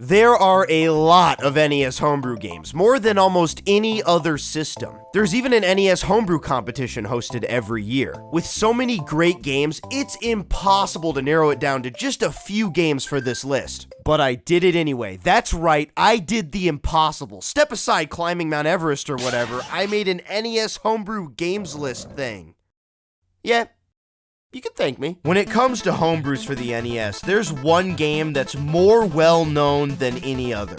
There are a lot of NES Homebrew games, more than almost any other system. There's even an NES Homebrew competition hosted every year. With so many great games, it's impossible to narrow it down to just a few games for this list. But I did it anyway. That's right, I did the impossible. Step aside climbing Mount Everest or whatever, I made an NES Homebrew games list thing. Yeah. You can thank me. When it comes to homebrews for the NES, there's one game that's more well-known than any other.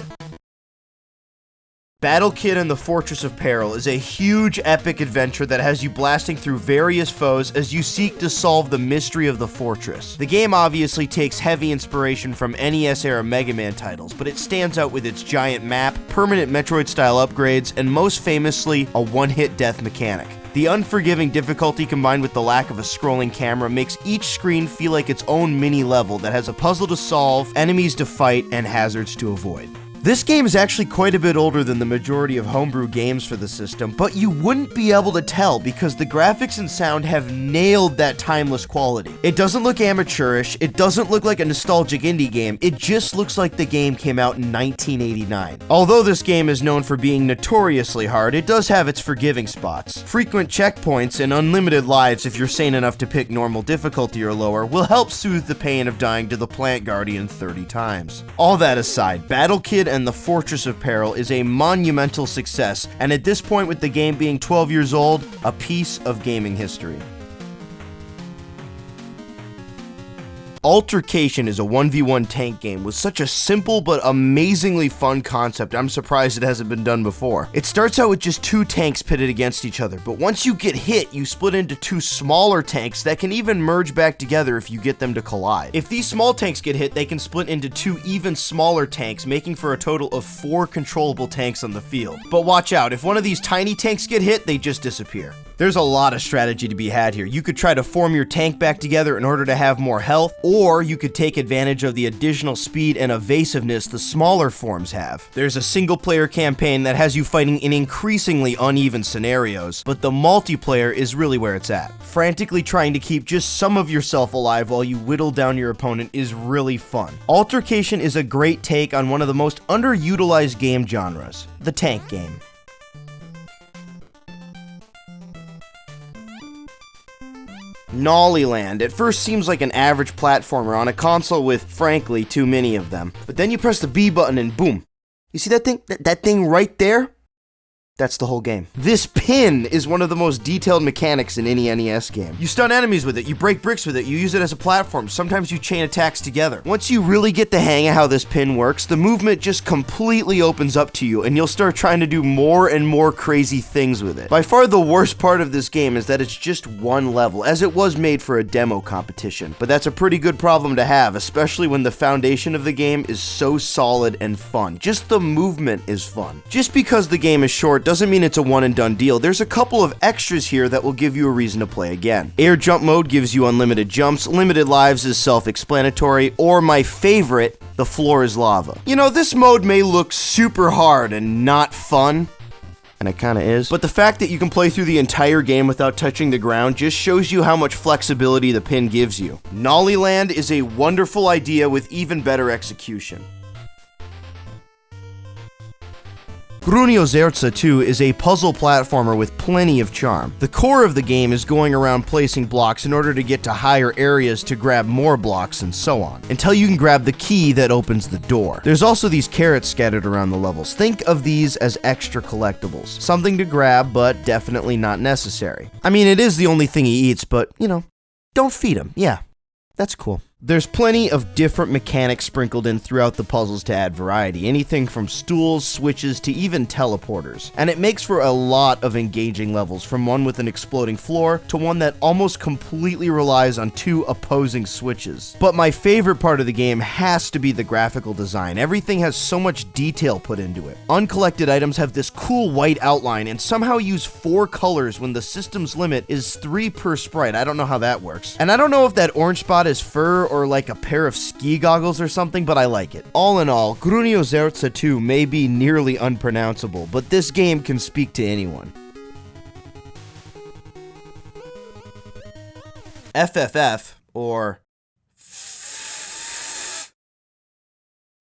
Battle Kid and the Fortress of Peril is a huge epic adventure that has you blasting through various foes as you seek to solve the mystery of the fortress. The game obviously takes heavy inspiration from NES-era Mega Man titles, but it stands out with its giant map, permanent Metroid-style upgrades, and most famously, a one-hit death mechanic. The unforgiving difficulty combined with the lack of a scrolling camera makes each screen feel like its own mini-level that has a puzzle to solve, enemies to fight, and hazards to avoid. This game is actually quite a bit older than the majority of homebrew games for the system, but you wouldn't be able to tell because the graphics and sound have nailed that timeless quality. It doesn't look amateurish, it doesn't look like a nostalgic indie game, it just looks like the game came out in 1989. Although this game is known for being notoriously hard, it does have its forgiving spots. Frequent checkpoints and unlimited lives if you're sane enough to pick normal difficulty or lower will help soothe the pain of dying to the Plant Guardian 30 times. All that aside, Battle Kid and the Fortress of Peril is a monumental success, and at this point with the game being 12 years old, a piece of gaming history. Altercation is a 1v1 tank game with such a simple but amazingly fun concept. I'm surprised it hasn't been done before. It starts out with just two tanks pitted against each other, but once you get hit, you split into two smaller tanks that can even merge back together if you get them to collide. If these small tanks get hit, they can split into two even smaller tanks, making for a total of 4 controllable tanks on the field. But watch out, if one of these tiny tanks get hit, they just disappear. There's a lot of strategy to be had here. You could try to form your tank back together in order to have more health, or you could take advantage of the additional speed and evasiveness the smaller forms have. There's a single-player campaign that has you fighting in increasingly uneven scenarios, but the multiplayer is really where it's at. Frantically trying to keep just some of yourself alive while you whittle down your opponent is really fun. Altercation is a great take on one of the most underutilized game genres, the tank game. Nalleland. At first seems like an average platformer on a console with, frankly, too many of them. But then you press the B button and boom. You see that thing? That thing right there? That's the whole game. This pin is one of the most detailed mechanics in any NES game. You stun enemies with it, you break bricks with it, you use it as a platform, sometimes you chain attacks together. Once you really get the hang of how this pin works, the movement just completely opens up to you and you'll start trying to do more and more crazy things with it. By far the worst part of this game is that it's just one level, as it was made for a demo competition. But that's a pretty good problem to have, especially when the foundation of the game is so solid and fun. Just the movement is fun. Just because the game is short doesn't mean it's a one and done deal. There's a couple of extras here that will give you a reason to play again. Air jump mode gives you unlimited jumps, limited lives is self-explanatory, or my favorite, the floor is lava. You know, this mode may look super hard and not fun, and it kinda is, but the fact that you can play through the entire game without touching the ground just shows you how much flexibility the pin gives you. Nalleland is a wonderful idea with even better execution. Gruniozerca 2 is a puzzle platformer with plenty of charm. The core of the game is going around placing blocks in order to get to higher areas to grab more blocks and so on, until you can grab the key that opens the door. There's also these carrots scattered around the levels. Think of these as extra collectibles. Something to grab, but definitely not necessary. I mean, it is the only thing he eats, but, you know, don't feed him. Yeah, that's cool. There's plenty of different mechanics sprinkled in throughout the puzzles to add variety, anything from stools, switches, to even teleporters. And it makes for a lot of engaging levels, from one with an exploding floor to one that almost completely relies on 2 opposing switches. But my favorite part of the game has to be the graphical design. Everything has so much detail put into it. Uncollected items have this cool white outline and somehow use 4 colors when the system's limit is 3 per sprite. I don't know how that works. And I don't know if that orange spot is fur or like a pair of ski goggles or something, but I like it. All in all, Gruniozerca 2 may be nearly unpronounceable, but this game can speak to anyone. FFF, or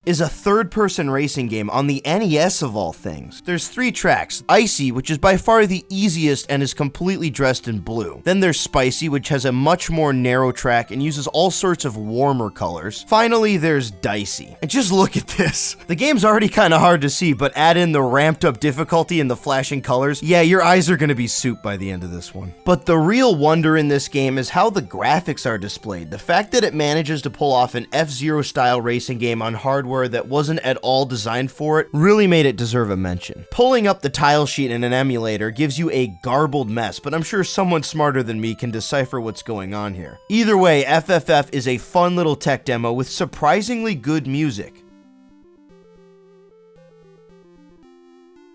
is a third-person racing game on the NES of all things. There's 3 tracks. Icy, which is by far the easiest and is completely dressed in blue. Then there's Spicy, which has a much more narrow track and uses all sorts of warmer colors. Finally, there's Dicey. And just look at this. The game's already kind of hard to see, but add in the ramped up difficulty and the flashing colors, yeah, your eyes are gonna be soup by the end of this one. But the real wonder in this game is how the graphics are displayed. The fact that it manages to pull off an F-Zero style racing game on hardware that wasn't at all designed for it really made it deserve a mention. Pulling up the tile sheet in an emulator gives you a garbled mess, but I'm sure someone smarter than me can decipher what's going on here. Either way, FFF is a fun little tech demo with surprisingly good music.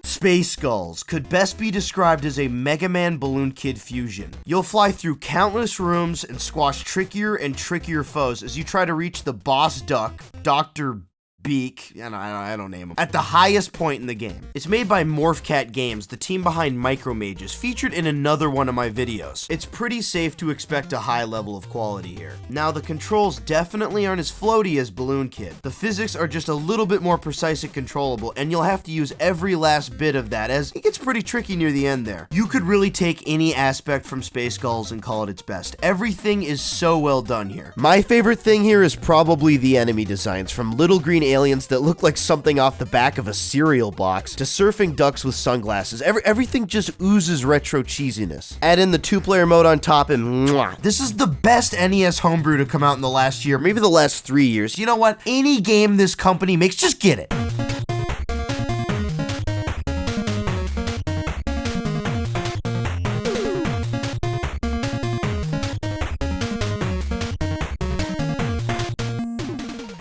Space Gulls could best be described as a Mega Man Balloon Kid fusion. You'll fly through countless rooms and squash trickier and trickier foes as you try to reach the boss duck, Dr. Beak, and I don't name him, at the highest point in the game. It's made by MorphCat Games, the team behind Micromages, featured in another one of my videos. It's pretty safe to expect a high level of quality here. Now, the controls definitely aren't as floaty as Balloon Kid. The physics are just a little bit more precise and controllable, and you'll have to use every last bit of that, as it gets pretty tricky near the end there. You could really take any aspect from Space Gulls and call it its best. Everything is so well done here. My favorite thing here is probably the enemy designs, from little green aliens that look like something off the back of a cereal box to surfing ducks with sunglasses. Everything just oozes retro cheesiness. Add in the 2-player mode on top and mwah. This is the best NES homebrew to come out in the last year, maybe the last 3 years. You know what? Any game this company makes, just get it.